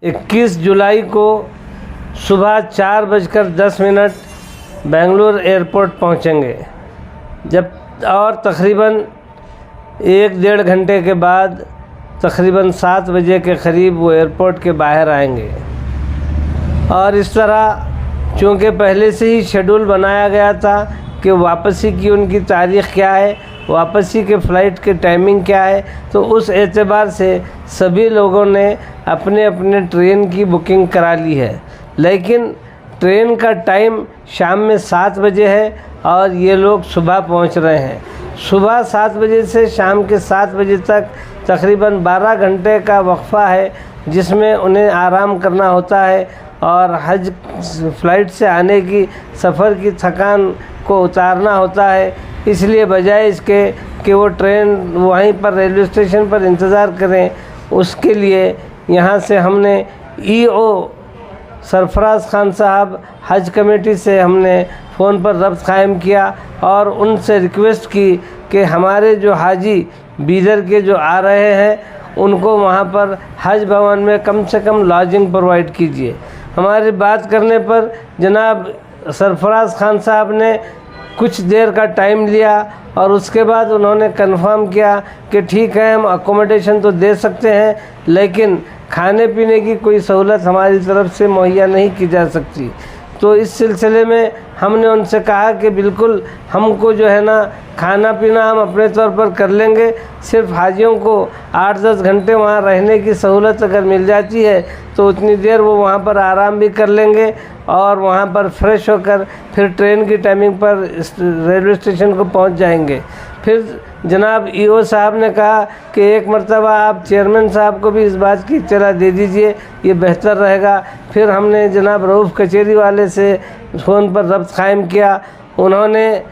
21 जुलाई को सुबह 4:10 बेंगलुरु एयरपोर्ट पहुंचेंगे। और तकरीबन 1-1.5 घंटे के बाद तकरीबन 7 बजे के करीब वो एयरपोर्ट के बाहर आएंगे। और इस तरह चूँकि पहले से ही शेड्यूल बनाया गया था कि वापसी की उनकी तारीख़ क्या है, वापसी के फ़्लाइट के टाइमिंग क्या है, तो उस एतबार से सभी लोगों ने अपने अपने ट्रेन की बुकिंग करा ली है। लेकिन ट्रेन का टाइम शाम में 7 बजे है और ये लोग सुबह पहुंच रहे हैं। सुबह 7 बजे से शाम के 7 बजे तक तकरीबन 12 घंटे का वक्फ़ा है, जिसमें उन्हें आराम करना होता है और हज फ़्लाइट से आने की सफ़र की थकान को उतारना होता है। इसलिए बजाय इसके कि वो ट्रेन वहीं पर रेलवे स्टेशन पर इंतज़ार करें, उसके लिए यहाँ से हमने ईओ सरफराज खान साहब हज कमेटी से हमने फ़ोन पर रब्त कायम किया और उनसे रिक्वेस्ट की कि हमारे जो हाजी बीदर के जो आ रहे हैं उनको वहाँ पर हज भवन में कम से कम लॉजिंग प्रोवाइड कीजिए। हमारी बात करने पर जनाब सरफराज खान साहब ने कुछ देर का टाइम लिया और उसके बाद उन्होंने कंफर्म किया कि ठीक है, हम अकोमोडेशन तो दे सकते हैं, लेकिन खाने पीने की कोई सहूलत हमारी तरफ से मुहैया नहीं की जा सकती। तो इस सिलसिले में हमने उनसे कहा कि बिल्कुल हमको जो है ना खाना पीना हम अपने तौर पर कर लेंगे, सिर्फ हाजियों को 8-10 घंटे वहाँ रहने की सहूलत अगर मिल जाती है तो उतनी देर वो वहाँ पर आराम भी कर लेंगे और वहाँ पर फ्रेश होकर फिर ट्रेन की टाइमिंग पर रेलवे स्टेशन को पहुँच जाएंगे। फिर जनाब ईओ साहब ने कहा कि एक मरतबा आप चेयरमैन साहब को भी इस बात की इत्तला दे दीजिए, ये बेहतर रहेगा। फिर हमने जनाब रऊफ़ कचेरी वाले से फ़ोन पर रब्त कायम किया। उन्होंने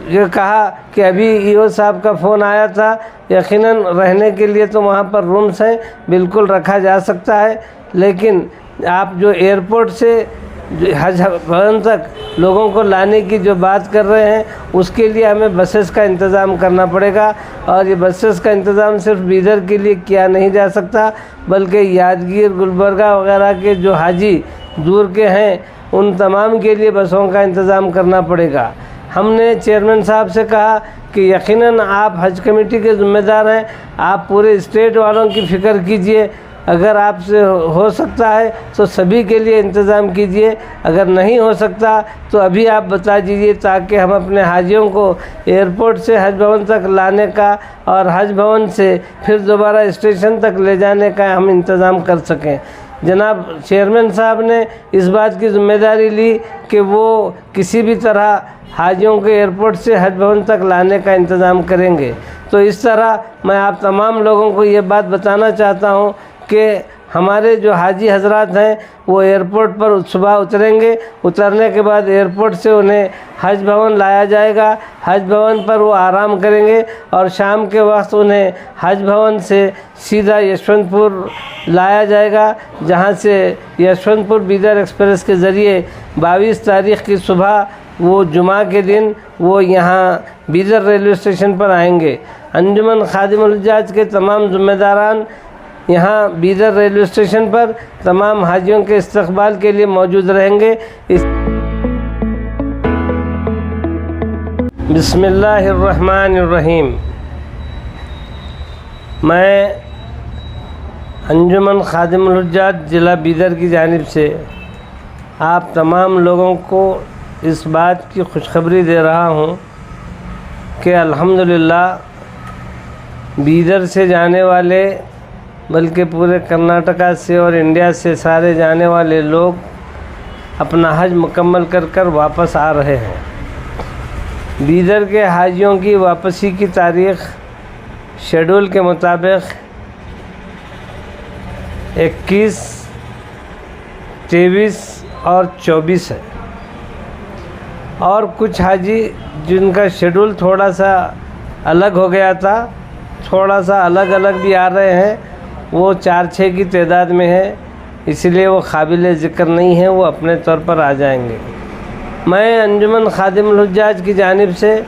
ये कहा कि अभी ईओ साहब का फ़ोन आया था, यकीनन रहने के लिए तो वहाँ पर रूम्स हैं, बिल्कुल रखा जा सकता है, लेकिन आप जो एयरपोर्ट से हज भवन तक लोगों को लाने की जो बात कर रहे हैं उसके लिए हमें बसेस का इंतज़ाम करना पड़ेगा। और ये बसेस का इंतज़ाम सिर्फ बीदर के लिए किया नहीं जा सकता, बल्कि यादगीर, गुलबर्गा वगैरह के जो हाजी दूर के हैं उन तमाम के लिए बसों का इंतज़ाम करना पड़ेगा। हमने चेयरमैन साहब से कहा कि यकीनन आप हज कमेटी के ज़िम्मेदार हैं, आप पूरे स्टेट वालों की फ़िक्र कीजिए, अगर आपसे हो सकता है तो सभी के लिए इंतज़ाम कीजिए, अगर नहीं हो सकता तो अभी आप बता दीजिए ताकि हम अपने हाजियों को एयरपोर्ट से हज भवन तक लाने का और हज भवन से फिर दोबारा स्टेशन तक ले जाने का हम इंतज़ाम कर सकें। जनाब चेयरमैन साहब ने इस बात की ज़िम्मेदारी ली कि वो किसी भी तरह हाजियों के एयरपोर्ट से हज भवन तक लाने का इंतज़ाम करेंगे। तो इस तरह मैं आप तमाम लोगों को ये बात बताना चाहता हूँ कि हमारे जो हाजी हजरात हैं वो एयरपोर्ट पर सुबह उतरेंगे, उतरने के बाद एयरपोर्ट से उन्हें हज भवन लाया जाएगा, हज भवन पर वो आराम करेंगे और शाम के वक्त उन्हें हज भवन से सीधा यशवंतपुर लाया जाएगा, जहां से यशवंतपुर बीदर एक्सप्रेस के ज़रिए 22 तारीख़ की सुबह वो जुमा के दिन वो यहाँ बीदर रेलवे स्टेशन पर आएंगे। अंजुमन खादिमुल हुज्जाज के तमाम ज़िम्मेदारान यहाँ बीदर रेलवे स्टेशन पर तमाम हाजियों के इस्तकबाल के लिए मौजूद रहेंगे। बिस्मिल्लाहिर्रहमानिर्रहीम। मैं अंजुमन खादिमुल हुज्जाज ज़िला बीदर की जानिब से आप तमाम लोगों को इस बात की खुशखबरी दे रहा हूँ कि अल्हम्दुलिल्लाह बीदर से जाने वाले, बल्कि पूरे कर्नाटका से और इंडिया से सारे जाने वाले लोग अपना हज मुकम्मल कर वापस आ रहे हैं। बीदर के हाजियों की वापसी की तारीख़ शेड्यूल के मुताबिक 21, 23 और 24 है। और कुछ हाजी जिनका शेड्यूल थोड़ा सा अलग हो गया था, थोड़ा सा अलग भी आ रहे हैं, वो 4-6 की तादाद में है, इसलिए वो काबिल ज़िक्र नहीं है, वो अपने तौर पर आ जाएंगे। मैं अंजुमन खादिमुल हुज्जाज की जानिब से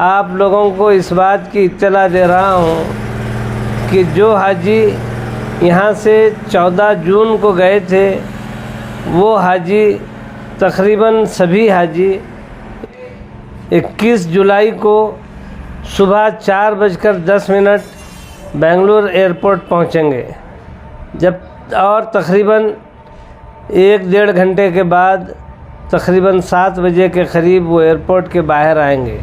आप लोगों को इस बात की इत्तला दे रहा हूँ कि जो हाजी यहाँ से 14 जून को गए थे वो हाजी, तकरीबन सभी हाजी 21 जुलाई को सुबह 4:10 बेंगलुरु एयरपोर्ट पहुँचेंगे। जब और तकरीबन 1-1.5 घंटे के बाद तकरीबन 7 बजे के करीब वो एयरपोर्ट के बाहर आएंगे।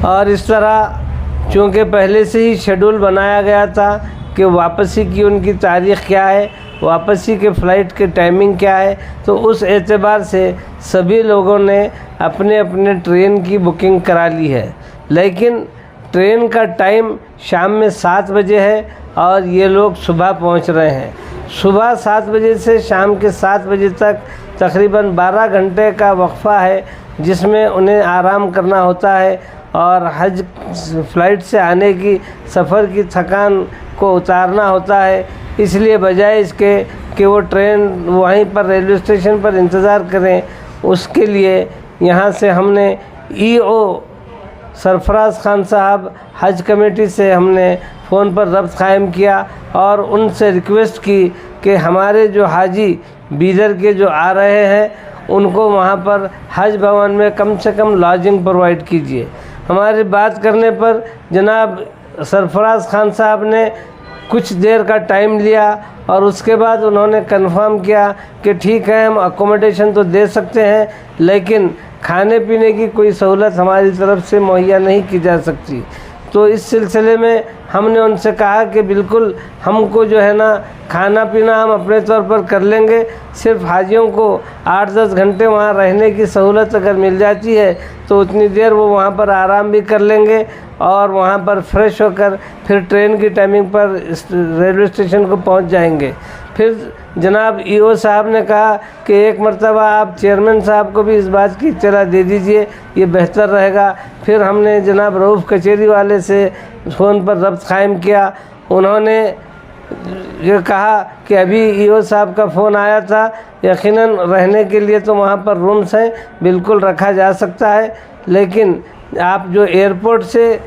और इस तरह चूँकि पहले से ही शेड्यूल बनाया गया था कि वापसी की उनकी तारीख़ क्या है, वापसी के फ़्लाइट के टाइमिंग क्या है, तो उस एतबार से सभी लोगों ने अपने अपने ट्रेन की बुकिंग करा ली है। लेकिन ट्रेन का टाइम शाम में 7 बजे है और ये लोग सुबह पहुंच रहे हैं। सुबह 7 बजे से शाम के 7 बजे तक तकरीबन 12 घंटे का वक्फ़ा है जिसमें उन्हें आराम करना होता है और हज फ़्लाइट से आने की सफ़र की थकान को उतारना होता है। इसलिए बजाय इसके कि वो ट्रेन वहीं पर रेलवे स्टेशन पर इंतज़ार करें, उसके लिए यहाँ से हमने ईओ सरफराज खान साहब हज कमेटी से हमने फ़ोन पर रब्त कायम किया और उनसे रिक्वेस्ट की कि हमारे जो हाजी बीदर के जो आ रहे हैं उनको वहाँ पर हज भवन में कम से कम लॉजिंग प्रोवाइड कीजिए। हमारी बात करने पर जनाब सरफराज खान साहब ने कुछ देर का टाइम लिया और उसके बाद उन्होंने कंफर्म किया कि ठीक है, हम अकोमोडेशन तो दे सकते हैं लेकिन खाने पीने की कोई सहूलत हमारी तरफ से मुहैया नहीं की जा सकती। तो इस सिलसिले में हमने उनसे कहा कि बिल्कुल हमको जो है ना खाना पीना हम अपने तौर पर कर लेंगे, सिर्फ हाजियों को 8-10 घंटे वहाँ रहने की सहूलत अगर मिल जाती है तो उतनी देर वो वहाँ पर आराम भी कर लेंगे और वहाँ पर फ्रेश होकर फिर ट्रेन की टाइमिंग पर रेलवे स्टेशन को पहुँच जाएंगे। फिर जनाब ईओ साहब ने कहा कि एक मरतबा आप चेयरमैन साहब को भी इस बात की इत्तला दे दीजिए, ये बेहतर रहेगा। फिर हमने जनाब रऊफ़ कचेरी वाले से फ़ोन पर रब्त कायम किया। उन्होंने ये कहा कि अभी ईओ साहब का फ़ोन आया था, यकीनन रहने के लिए तो वहाँ पर रूम्स हैं, बिल्कुल रखा जा सकता है, लेकिन आप जो एयरपोर्ट से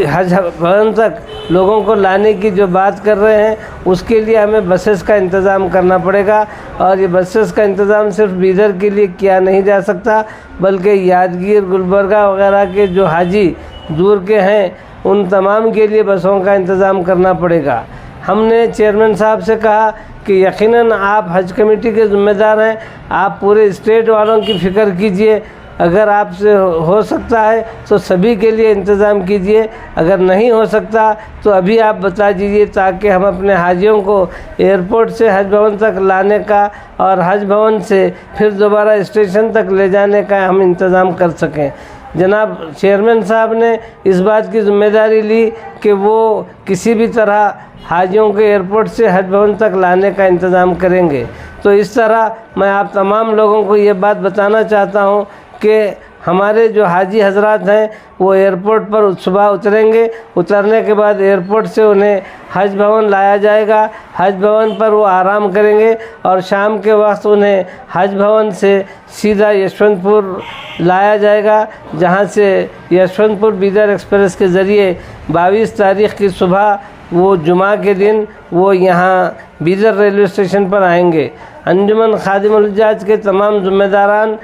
हज भवन तक लोगों को लाने की जो बात कर रहे हैं उसके लिए हमें बसेस का इंतज़ाम करना पड़ेगा। और ये बसेस का इंतज़ाम सिर्फ बीदर के लिए किया नहीं जा सकता बल्कि यादगीर, गुलबर्गा वगैरह के जो हाजी दूर के हैं उन तमाम के लिए बसों का इंतज़ाम करना पड़ेगा। हमने चेयरमैन साहब से कहा कि यकीनन आप हज कमेटी के ज़िम्मेदार हैं, आप पूरे स्टेट वालों की फ़िक्र कीजिए, अगर आपसे हो सकता है तो सभी के लिए इंतज़ाम कीजिए, अगर नहीं हो सकता तो अभी आप बता दीजिए ताकि हम अपने हाजियों को एयरपोर्ट से हज भवन तक लाने का और हज भवन से फिर दोबारा स्टेशन तक ले जाने का हम इंतज़ाम कर सकें। जनाब चेयरमैन साहब ने इस बात की ज़िम्मेदारी ली कि वो किसी भी तरह हाजियों के एयरपोर्ट से हज भवन तक लाने का इंतज़ाम करेंगे। तो इस तरह मैं आप तमाम लोगों को ये बात बताना चाहता हूँ कि हमारे जो हाजी हजरात हैं वो एयरपोर्ट पर सुबह उतरेंगे, उतरने के बाद एयरपोर्ट से उन्हें हज भवन लाया जाएगा, हज भवन पर वो आराम करेंगे और शाम के वक्त उन्हें हज भवन से सीधा यशवंतपुर लाया जाएगा, जहां से यशवंतपुर बीदर एक्सप्रेस के ज़रिए 22 तारीख़ की सुबह वो जुमा के दिन वो यहाँ बीदर रेलवे स्टेशन पर आएंगे। अंजुमन खादिमुल हुज्जाज के तमाम ज़िम्मेदारान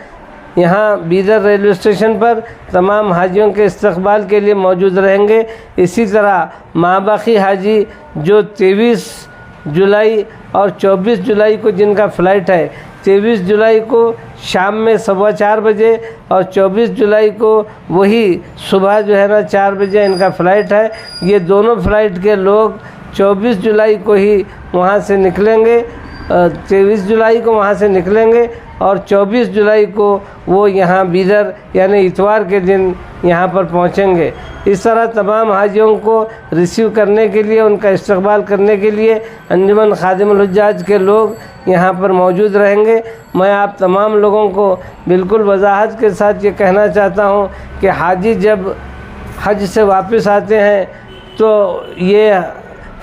यहाँ बीदर रेलवे स्टेशन पर तमाम हाजियों के इस्तकबाल के लिए मौजूद रहेंगे। इसी तरह माबाकी हाजी जो 23 जुलाई और 24 जुलाई को जिनका फ़्लाइट है, 23 जुलाई को शाम में 4:15 बजे और 24 जुलाई को वही सुबह जो है ना 4 बजे इनका फ़्लाइट है। ये दोनों फ़्लाइट के लोग 24 जुलाई को ही वहाँ से निकलेंगे, 23 जुलाई को वहाँ से निकलेंगे और 24 जुलाई को वो यहाँ बीदर यानी इतवार के दिन यहाँ पर पहुँचेंगे। इस तरह तमाम हाजियों को रिसीव करने के लिए, उनका इस्तकबाल करने के लिए अंजुमन खादिमुल हुज्जाज के लोग यहाँ पर मौजूद रहेंगे। मैं आप तमाम लोगों को बिल्कुल वजाहत के साथ ये कहना चाहता हूँ कि हाजी जब हज से वापस आते हैं तो ये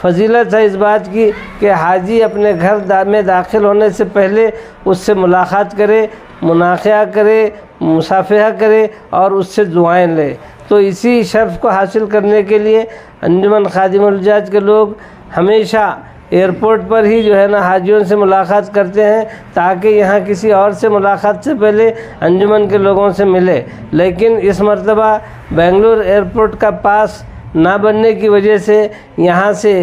फजीलत है इस बात की कि हाजी अपने घर में दाखिल होने से पहले उससे मुलाकात करे, मुनाक़ा करे, मुसाफ़हा करे और उससे दुआएं ले। तो इसी शर्फ़ को हासिल करने के लिए अंजुमन खादिमुल हुज्जाज के लोग हमेशा एयरपोर्ट पर ही जो है ना हाजियों से मुलाकात करते हैं, ताकि यहाँ किसी और से मुलाकात से पहले अंजुमन के लोगों से मिले। लेकिन इस मरतबा बेंगलुरु एयरपोर्ट का पास ना बनने की वजह से यहाँ से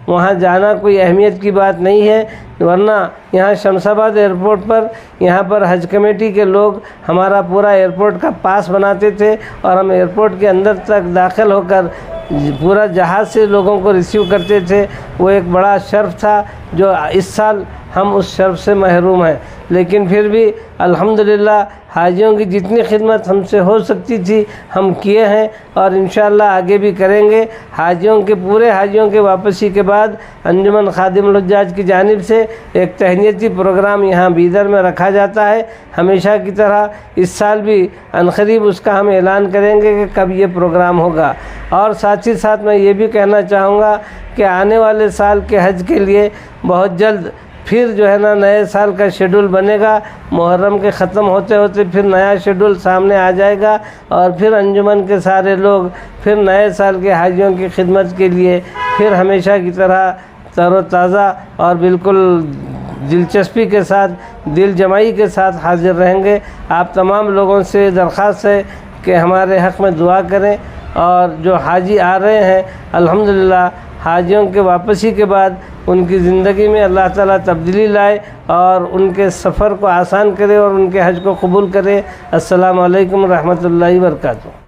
वहाँ जाना कोई अहमियत की बात नहीं है, वरना यहाँ शमशाबाद एयरपोर्ट पर यहाँ पर हज कमेटी के लोग हमारा पूरा एयरपोर्ट का पास बनाते थे और हम एयरपोर्ट के अंदर तक दाखिल होकर पूरा जहाज़ से लोगों को रिसीव करते थे। वो एक बड़ा शर्फ था जो इस साल हम उस शर्फ से महरूम हैं। लेकिन फिर भी अल्हम्दुलिल्लाह हाजियों की जितनी खिदमत हमसे हो सकती थी हम किए हैं और इंशाअल्लाह आगे भी करेंगे। पूरे हाजियों के वापसी के बाद अंजुमन खादिमुल हुज्जाज की जानिब से एक तहनीती प्रोग्राम यहाँ बीदर में रखा जाता है। हमेशा की तरह इस साल भी अनकरीब उसका हम ऐलान करेंगे कि कब ये प्रोग्राम होगा। और साथ ही साथ मैं ये भी कहना चाहूँगा कि आने वाले साल के हज के लिए बहुत जल्द फिर जो है ना नए साल का शेड्यूल बनेगा। मुहर्रम के ख़त्म होते होते फिर नया शेड्यूल सामने आ जाएगा और फिर अंजुमन के सारे लोग फिर नए साल के हाजियों की खिदमत के लिए फिर हमेशा की तरह तरोताज़ा और बिल्कुल दिलचस्पी के साथ, दिल जमाई के साथ हाजिर रहेंगे। आप तमाम लोगों से दरख्वास्त है कि हमारे हक़ में दुआ करें और जो हाजी आ रहे हैं अल्हम्दुलिल्लाह हाजियों के वापसी के बाद उनकी ज़िंदगी में अल्लाह ताला तब्दीली लाए और उनके सफ़र को आसान करे और उनके हज को कबूल करे। अस्सलामु अलैकुम रहमतुल्लाहि व बरकातुहू।